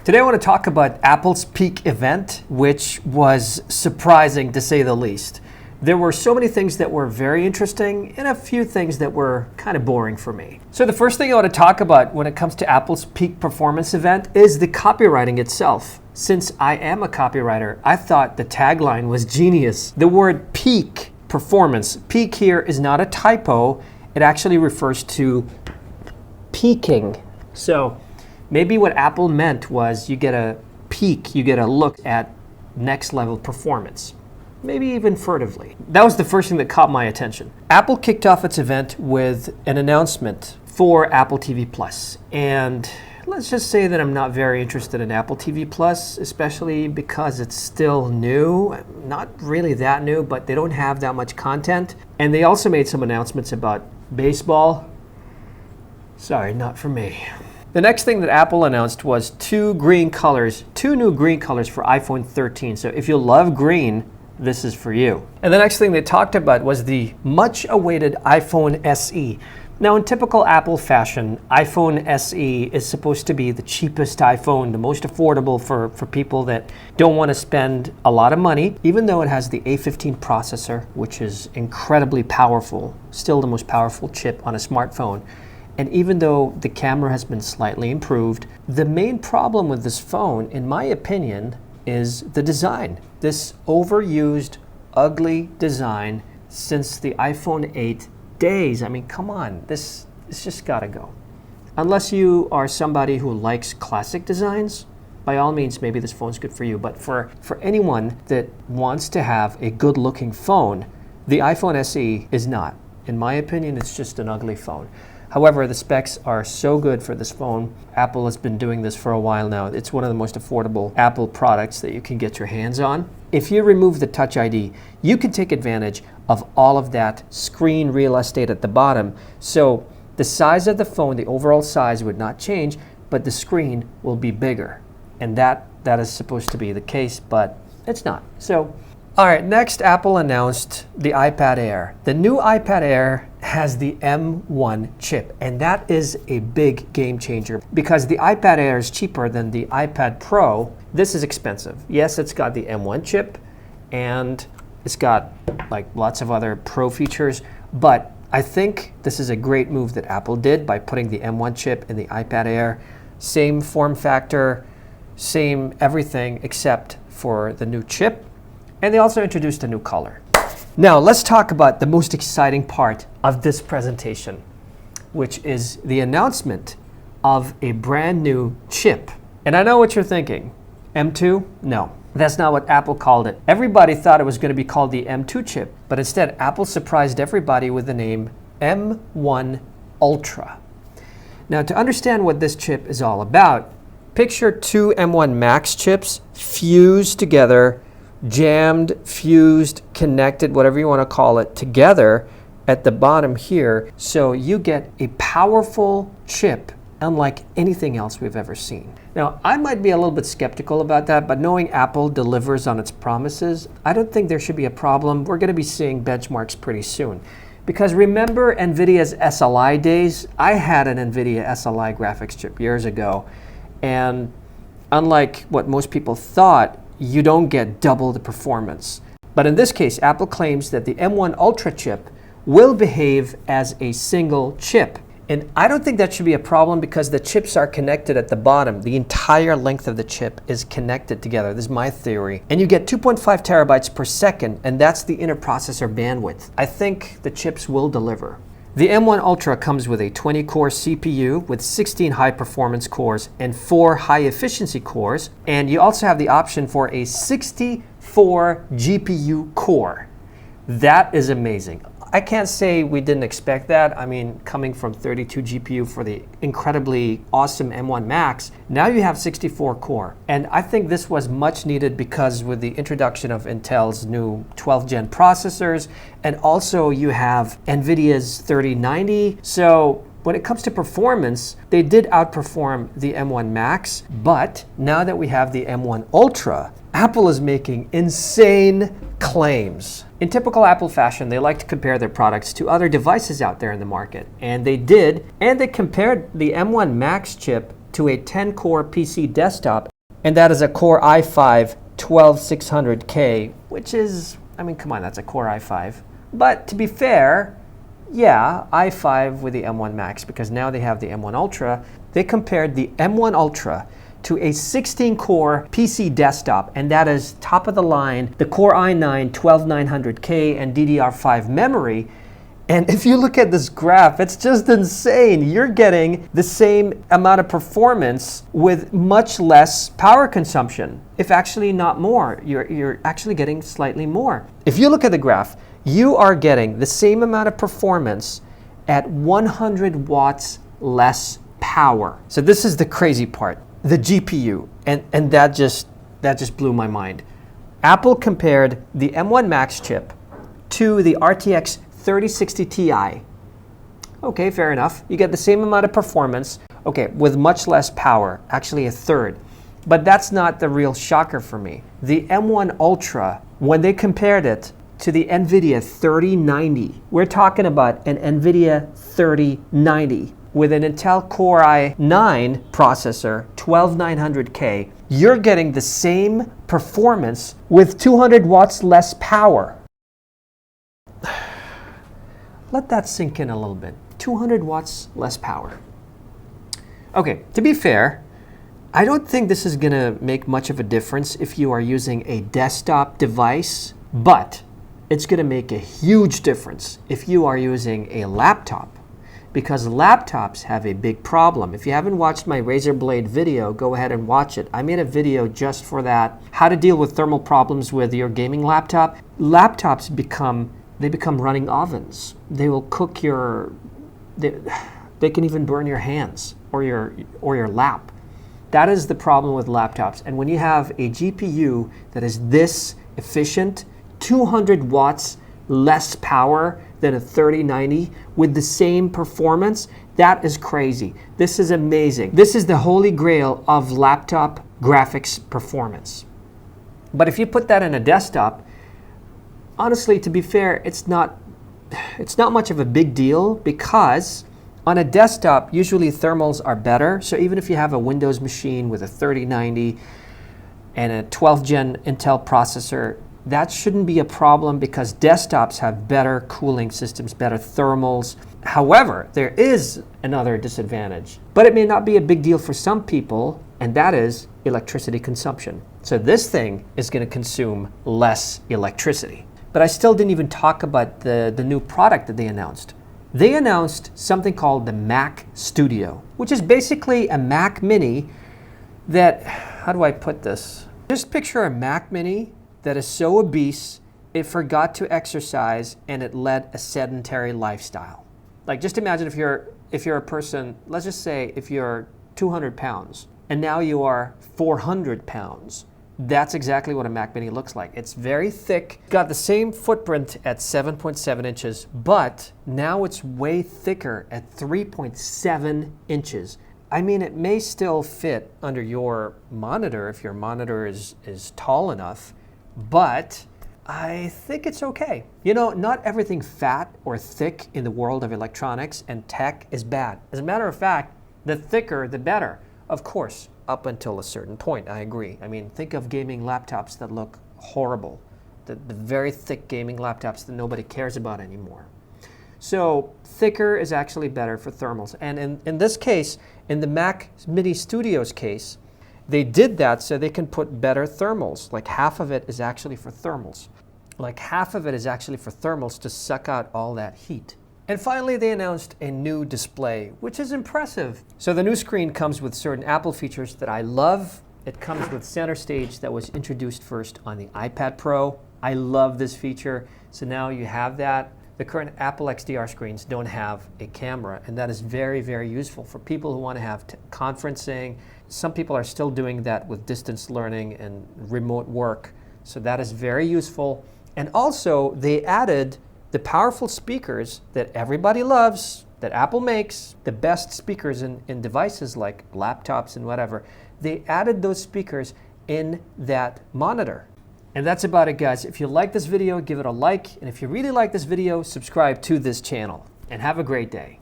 Today I want to talk about Apple's peak event, which was surprising to say the least. There were so many things that were very interesting and a few things that were kind of boring for me. So the first thing I want to talk about when it comes to Apple's peak performance event is the copywriting itself. Since I am a copywriter, I thought the tagline was genius. The word peak performance. Peak here is not a typo. It actually refers to peaking. So maybe what Apple meant was you get a peek, you get a look at next level performance, maybe even furtively. That was the first thing that caught my attention. Apple kicked off its event with an announcement for Apple TV Plus. And let's just say that I'm not very interested in Apple TV Plus, especially because it's still new. Not really that new, but they don't have that much content. And they also made some announcements about baseball. Sorry, not for me. The next thing that Apple announced was two new green colors for iPhone 13. So if you love green, this is for you. And the next thing they talked about was the much awaited iPhone SE. Now, in typical Apple fashion, iPhone SE is supposed to be the cheapest iPhone, the most affordable for people that don't want to spend a lot of money, even though it has the A15 processor, which is incredibly powerful, still the most powerful chip on a smartphone. And even though the camera has been slightly improved, the main problem with this phone, in my opinion, is the design. This overused, ugly design since the iPhone 8 days. I mean, come on, this just gotta go. Unless you are somebody who likes classic designs, by all means, maybe this phone's good for you. But for anyone that wants to have a good-looking phone, the iPhone SE is not. In my opinion, it's just an ugly phone. However, the specs are so good for this phone. Apple has been doing this for a while now. It's one of the most affordable Apple products that you can get your hands on. If you remove the Touch ID, you can take advantage of all of that screen real estate at the bottom. So the size of the phone, the overall size would not change, but the screen will be bigger. And that is supposed to be the case, but it's not. So, all right, next Apple announced the iPad Air. The new iPad Air has the M1 chip, and that is a big game changer because the iPad Air is cheaper than the iPad Pro. This is expensive. Yes, it's got the M1 chip and it's got like lots of other Pro features, but I think this is a great move that Apple did by putting the M1 chip in the iPad Air. Same form factor, same everything except for the new chip. And they also introduced a new color. Now, let's talk about the most exciting part of this presentation, which is the announcement of a brand new chip. And I know what you're thinking. M2? No, that's not what Apple called it. Everybody thought it was going to be called the M2 chip, but instead, Apple surprised everybody with the name M1 Ultra. Now, to understand what this chip is all about, picture two M1 Max chips fused together, jammed, fused, connected, whatever you want to call it, together at the bottom here. So you get a powerful chip unlike anything else we've ever seen. Now, I might be a little bit skeptical about that, but knowing Apple delivers on its promises, I don't think there should be a problem. We're going to be seeing benchmarks pretty soon. Because remember NVIDIA's SLI days? I had an NVIDIA SLI graphics chip years ago, and unlike what most people thought, you don't get double the performance. But in this case, Apple claims that the M1 Ultra chip will behave as a single chip. And I don't think that should be a problem because the chips are connected at the bottom. The entire length of the chip is connected together. This is my theory. And you get 2.5 terabytes per second, and that's the interprocessor bandwidth. I think the chips will deliver. The M1 Ultra comes with a 20-core CPU with 16 high-performance cores and 4 high-efficiency cores. And you also have the option for a 64 GPU core. That is amazing. I can't say we didn't expect that. I mean, coming from 32 GPU for the incredibly awesome M1 Max, now you have 64 core. And I think this was much needed because with the introduction of Intel's new 12th gen processors, and also you have NVIDIA's 3090. So when it comes to performance, they did outperform the M1 Max, but now that we have the M1 Ultra, Apple is making insane claims. In typical Apple fashion, they like to compare their products to other devices out there in the market. And they did, and they compared the M1 Max chip to a 10-core PC desktop And that is a Core i5 12600K, which is, I mean, come on, that's a Core i5. But to be fair, yeah, i5 with the M1 Max, because now they have the M1 Ultra. They compared the M1 Ultra to a 16-core PC desktop, and that is top of the line, the Core i9 12900K and DDR5 memory. And if you look at this graph, it's just insane. You're getting the same amount of performance with much less power consumption, if actually not more. You're actually getting slightly more. If you look at the graph, you are getting the same amount of performance at 100 watts less power. So this is the crazy part, the GPU, and that just blew my mind. Apple compared the M1 Max chip to the RTX 3060 Ti. Okay, fair enough. You get the same amount of performance, okay, with much less power, actually a third. But that's not the real shocker for me. The M1 Ultra, when they compared it to the NVIDIA 3090, we're talking about an NVIDIA 3090 with an Intel Core i9 processor, 12900K, you're getting the same performance with 200 watts less power. Let that sink in a little bit. 200 watts less power. Okay, to be fair, I don't think this is gonna make much of a difference if you are using a desktop device, but it's gonna make a huge difference if you are using a laptop, because laptops have a big problem. If you haven't watched my razor blade video, go ahead and watch it. I made a video just for that, how to deal with thermal problems with your gaming laptop. Laptops become running ovens. They will cook they can even burn your hands or your lap. That is the problem with laptops. And when you have a GPU that is this efficient, 200 watts less power than a 3090 with the same performance, that is crazy. This is amazing. This is the holy grail of laptop graphics performance. But if you put that in a desktop, honestly, to be fair, it's not much of a big deal, because on a desktop, usually thermals are better. So even if you have a Windows machine with a 3090 and a 12th gen Intel processor, that shouldn't be a problem, because desktops have better cooling systems, better thermals. However, there is another disadvantage, but it may not be a big deal for some people, and that is electricity consumption. So this thing is going to consume less electricity. But I still didn't even talk about the new product that they announced. They announced something called the Mac Studio, which is basically a Mac Mini that, how do I put this? Just picture a Mac Mini that is so obese, it forgot to exercise and it led a sedentary lifestyle. Like, just imagine if you're a person, let's just say if you're 200 pounds and now you are 400 pounds. That's exactly what a Mac Mini looks like. It's very thick, got the same footprint at 7.7 inches, but now it's way thicker at 3.7 inches. I mean, it may still fit under your monitor if your monitor is tall enough, but I think it's okay. You know, not everything fat or thick in the world of electronics and tech is bad. As a matter of fact, the thicker, the better. Of course, up until a certain point, I agree. I mean, think of gaming laptops that look horrible. The very thick gaming laptops that nobody cares about anymore. So thicker is actually better for thermals. And in this case, in the Mac Mini Studio's case, they did that so they can put better thermals. Like half of it is actually for thermals. Like half of it is actually for thermals to suck out all that heat. And finally, they announced a new display, which is impressive. So the new screen comes with certain Apple features that I love. It comes with Center Stage that was introduced first on the iPad Pro. I love this feature. So now you have that. The current Apple XDR screens don't have a camera, and that is very, very useful for people who want to have conferencing. Some people are still doing that with distance learning and remote work. So that is very useful. And also, they added the powerful speakers that everybody loves, that Apple makes, the best speakers in devices like laptops and whatever. They added those speakers in that monitor. And that's about it, guys. If you like this video, give it a like. And if you really like this video, subscribe to this channel. And have a great day.